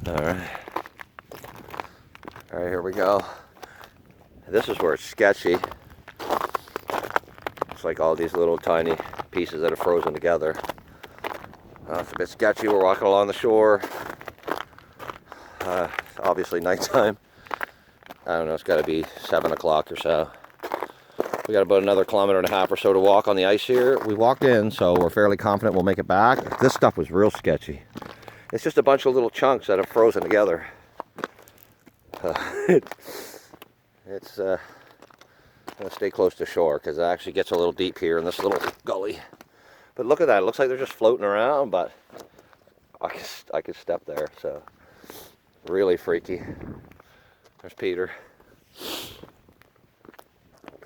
Alright. Alright, here we go. This is where it's sketchy. It's like all these little tiny pieces that are frozen together. It's a bit sketchy. We're walking along the shore. It's obviously nighttime. I don't know, it's got to be 7 o'clock or so. We got about another 1.5 kilometers or so to walk on the ice here. We walked in, so we're fairly confident we'll make it back. This stuff was real sketchy. It's just a bunch of little chunks that have frozen together. It's going to stay close to shore because it actually gets a little deep here in this little gully. But look at that. It looks like they're just floating around, but I could step there, so really freaky. There's Peter.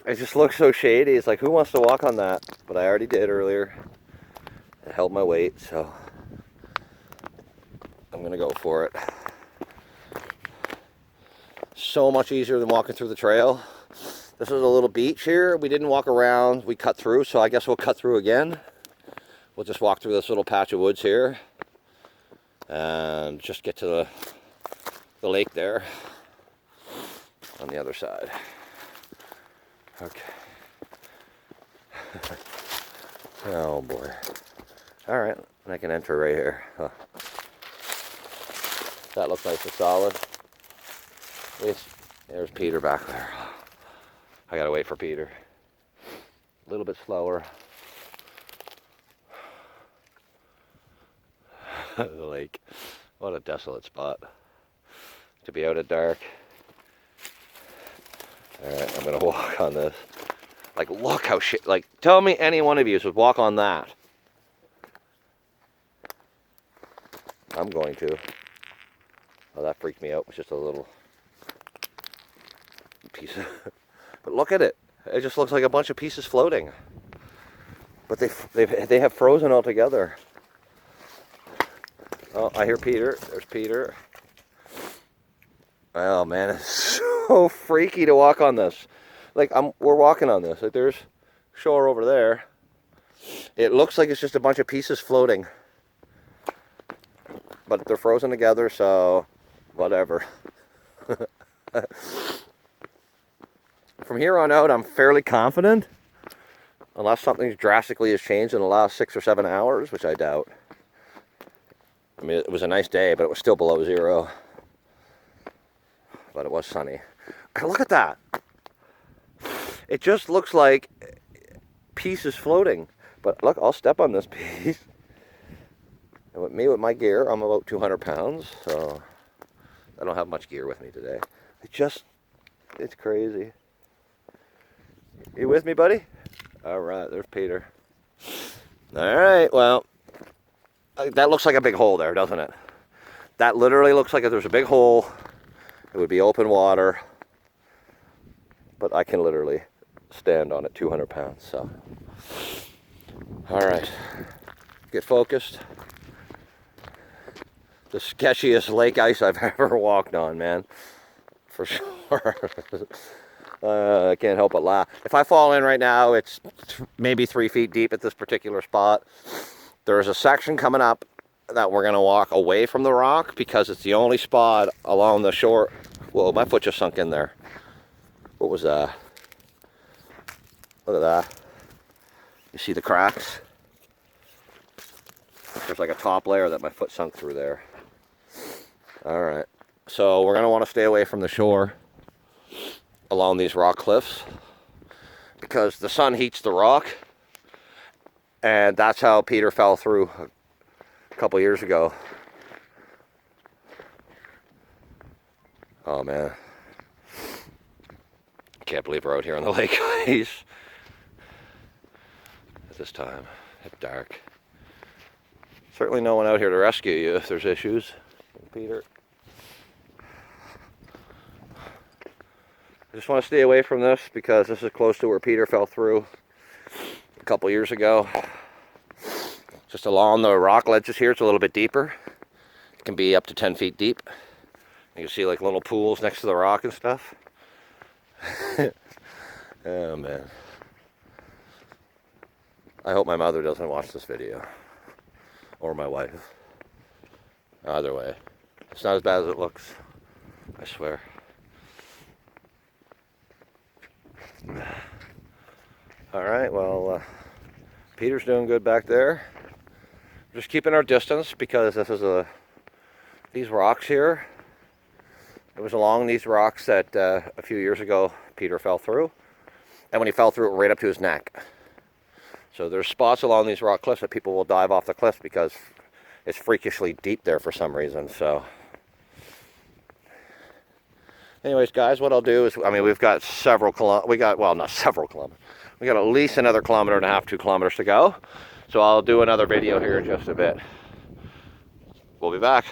It just looks so shady. It's like, who wants to walk on that? But I already did earlier. It held my weight, so I'm gonna go for it. So much easier than walking through the trail. This is a little beach here. We didn't walk around, we cut through, so I guess we'll cut through again. We'll just walk through this little patch of woods here and just get to the lake there on the other side. Okay. Oh boy. All right, I can enter right here. Huh. That looks nice and solid. There's Peter back there. I gotta wait for Peter. A little bit slower. The lake. What a desolate spot to be out at dark. Alright, I'm gonna walk on this. Like, look how shit. Like, tell me any one of you would walk on that. I'm going to. Oh, that freaked me out. It's just a little piece of. But look at it. It just looks like a bunch of pieces floating. But they have frozen all together. Oh, I hear Peter. There's Peter. Oh man, it's so freaky to walk on this. Like, we're walking on this. Like, there's shore over there. It looks like it's just a bunch of pieces floating. But they're frozen together, so whatever. From here on out, I'm fairly confident. Unless something drastically has changed in the last 6 or 7 hours, which I doubt. I mean, it was a nice day, but it was still below zero. But it was sunny. Look at that. It just looks like pieces floating. But look, I'll step on this piece. And with me, with my gear, I'm about 200 pounds. So I don't have much gear with me today. It's crazy. You with me, buddy? All right, there's Peter. All right, well, that looks like a big hole there, doesn't it? That literally looks like if there's a big hole, it would be open water. But I can literally stand on it, 200 pounds, so. All right, get focused. The sketchiest lake ice I've ever walked on, man, for sure. I can't help but laugh. If I fall in right now, it's maybe 3 feet deep at this particular spot. There's a section coming up that we're gonna walk away from the rock because it's the only spot along the shore. Whoa, my foot just sunk in there. What was that? Look at that. You see the cracks? There's like a top layer that my foot sunk through there. All right, so we're gonna want to stay away from the shore along these rock cliffs because the sun heats the rock, and that's how Peter fell through a couple years ago. Oh man, can't believe we're out here on the lake ice at this time at dark. Certainly no one out here to rescue you if there's issues. Peter, I just want to stay away from this because this is close to where Peter fell through a couple years ago. Just along the rock ledges here, it's a little bit deeper. It can be up to 10 feet deep. You can see like little pools next to the rock and stuff. Oh man. I hope my mother doesn't watch this video. Or my wife. Either way. It's not as bad as it looks, I swear. All right, well, Peter's doing good back there. Just keeping our distance because this is these rocks here. It was along these rocks that a few years ago Peter fell through. And when he fell through, it right up to his neck. So there's spots along these rock cliffs that people will dive off the cliff because it's freakishly deep there for some reason. So anyways, guys, what I'll do is, I mean, we've got not several kilometers. We got at least another 1.5 kilometers, 2 kilometers to go. So I'll do another video here in just a bit. We'll be back.